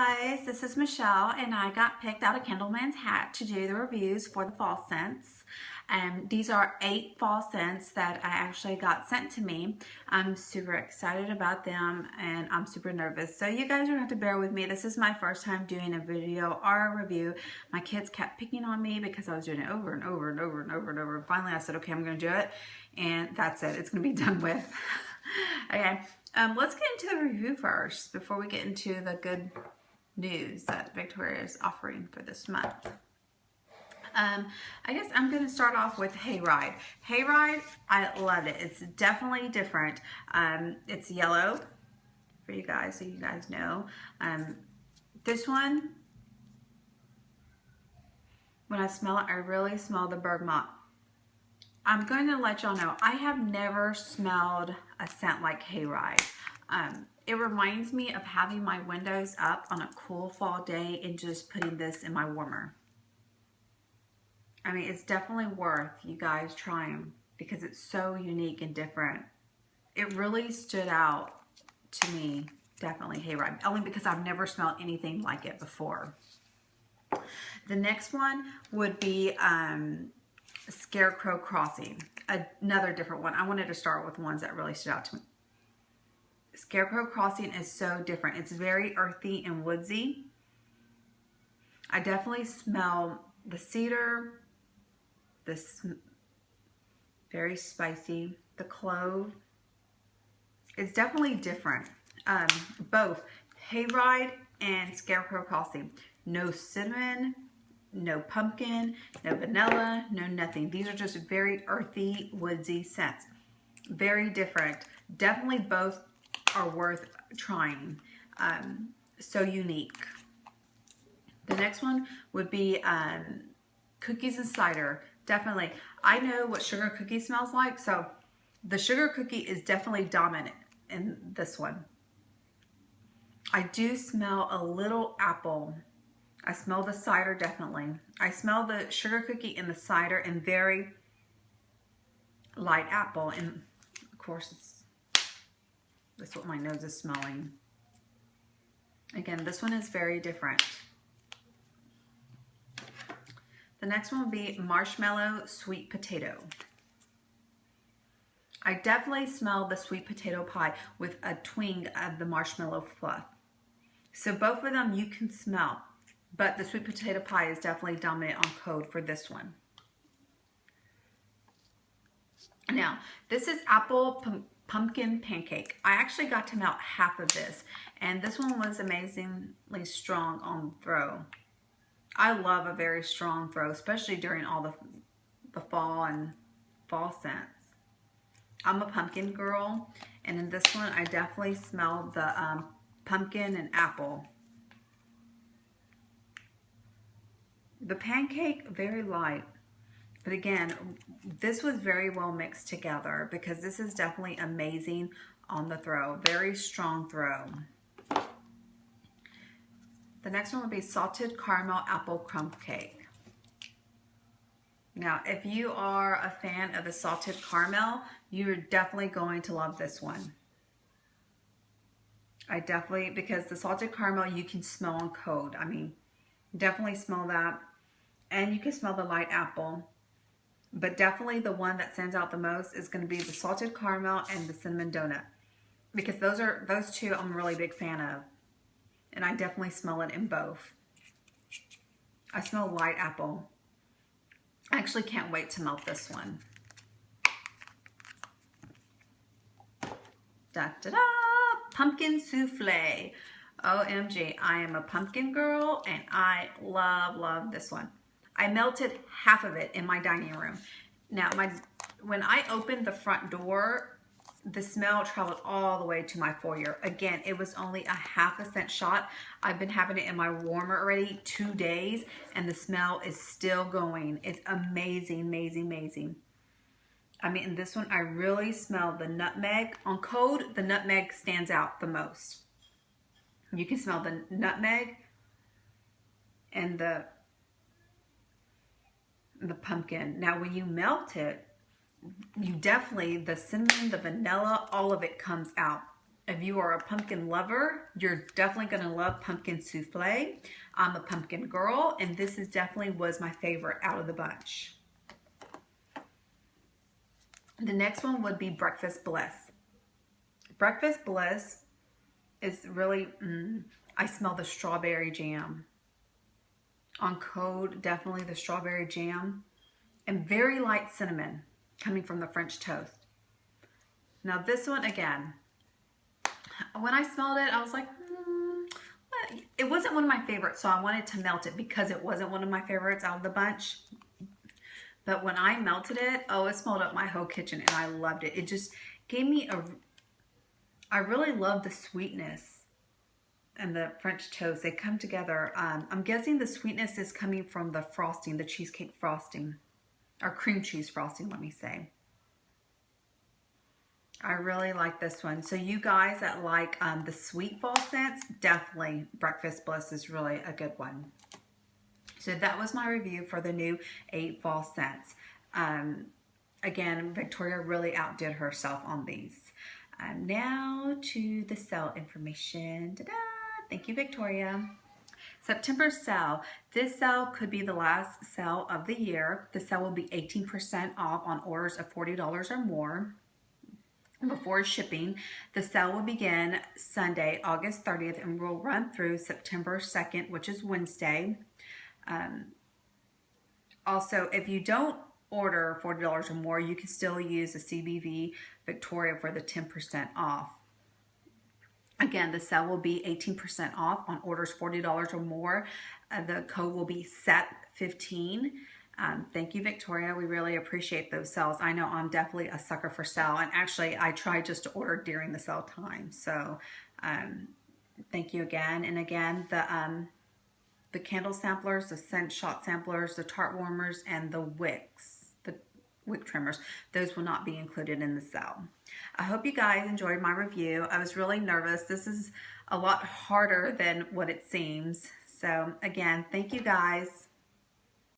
guys, this is Michelle and I got picked out of Candleman's Hat to do the reviews for the fall scents. These are 8 fall scents that I actually got sent to me. I'm super excited about them and I'm super nervous. So you guys are going to have to bear with me. This is my first time doing a video or a review. My kids kept picking on me because I was doing it over and over and over and over and over. And finally I said, okay, I'm going to do it. And that's it. It's going to be done with. Okay. Let's get into the review first before we get into the good news that Victoria is offering for this month. I guess I'm going to start off with Hayride. Hayride, I loved it. It's definitely different. It's yellow for you guys, so you guys know. This one, when I smell it, I really smell the bergamot. I'm going to let y'all know, I have never smelled a scent like Hayride. It reminds me of having my windows up on a cool fall day and just putting this in my warmer. I mean, it's definitely worth you guys trying because it's so unique and different. It really stood out to me, definitely Hayride, only because I've never smelled anything like it before. The next one would be Scarecrow Crossing, another different one. I wanted to start with ones that really stood out to me. Scarecrow Crossing is so different. It's very earthy and woodsy. I definitely smell the cedar, this very spicy, the clove. It's definitely different. Both Hayride and Scarecrow Crossing. No cinnamon, no pumpkin, no vanilla, no nothing. These are just very earthy, woodsy scents. Very different. Definitely both are worth trying. So unique. The next one would be Cookies and Cider. Definitely. I know what sugar cookie smells like, so the sugar cookie is definitely dominant in this one. I do smell a little apple. I smell the cider definitely. I smell the sugar cookie and the cider and very light apple. And of course, that's what my nose is smelling. Again, this one is very different. The next one will be Marshmallow Sweet Potato. I definitely smell the sweet potato pie with a twinge of the marshmallow fluff. So both of them you can smell, but the sweet potato pie is definitely dominant on code for this one. Now, this is Apple Pumpkin Pancake. I actually got to melt half of this, and this one was amazingly strong on throw. I love a very strong throw, especially during all the fall and fall scents. I'm a pumpkin girl, and in this one, I definitely smelled the pumpkin and apple. The pancake, very light. But again, this was very well mixed together because this is definitely amazing on the throw. Very strong throw. The next one would be Salted Caramel Apple Crumb Cake. Now, if you are a fan of the salted caramel, you're definitely going to love this one. Because the salted caramel you can smell on code. I mean, definitely smell that. And you can smell the light apple. But definitely the one that stands out the most is going to be the salted caramel and the cinnamon donut. Because those two I'm a really big fan of. And I definitely smell it in both. I smell light apple. I actually can't wait to melt this one. Da-da-da! Pumpkin souffle. OMG, I am a pumpkin girl and I love this one. I melted half of it in my dining room. Now, when I opened the front door, the smell traveled all the way to my foyer. Again, it was only a ½ cent shot. I've been having it in my warmer already 2 days, and the smell is still going. It's amazing, amazing, amazing. I mean, in this one, I really smell the nutmeg. On code, the nutmeg stands out the most. You can smell the nutmeg and the pumpkin. Now, when you melt it, you definitely, the cinnamon, the vanilla, all of it comes out. If you are a pumpkin lover, you're definitely going to love pumpkin souffle. I'm a pumpkin girl, and this is definitely was my favorite out of the bunch. The next one would be Breakfast Bliss. Breakfast Bliss is really, I smell the strawberry jam. On Code, definitely the strawberry jam. And very light cinnamon coming from the French toast. Now this one, again, when I smelled it, I was like, it wasn't one of my favorites, so I wanted to melt it because it wasn't one of my favorites out of the bunch. But when I melted it, oh, it smelled up my whole kitchen, and I loved it. It just gave me I really love the sweetness and the French toast. They come together. I'm guessing the sweetness is coming from the frosting, the cheesecake frosting, or cream cheese frosting, let me say. I really like this one. So you guys that like the sweet fall scents, definitely Breakfast Bliss is really a good one. So that was my review for the new 8 fall scents. Again, Victoria really outdid herself on these. Now to the sale information. Ta-da! Thank you, Victoria. September sale. This sale could be the last sale of the year. The sale will be 18% off on orders of $40 or more. Before shipping, the sale will begin Sunday, August 30th, and will run through September 2nd, which is Wednesday. Also, if you don't order $40 or more, you can still use the CVV Victoria for the 10% off. Again, the sale will be 18% off on orders $40 or more. The code will be SET15. Thank you, Victoria. We really appreciate those sales. I know I'm definitely a sucker for sale, and actually I try just to order during the sale time. So thank you again. And again, the candle samplers, the scent shot samplers, the tart warmers, and the wicks, the wick trimmers, those will not be included in the sale. I hope you guys enjoyed my review. I was really nervous. This is a lot harder than what it seems. So again, thank you guys.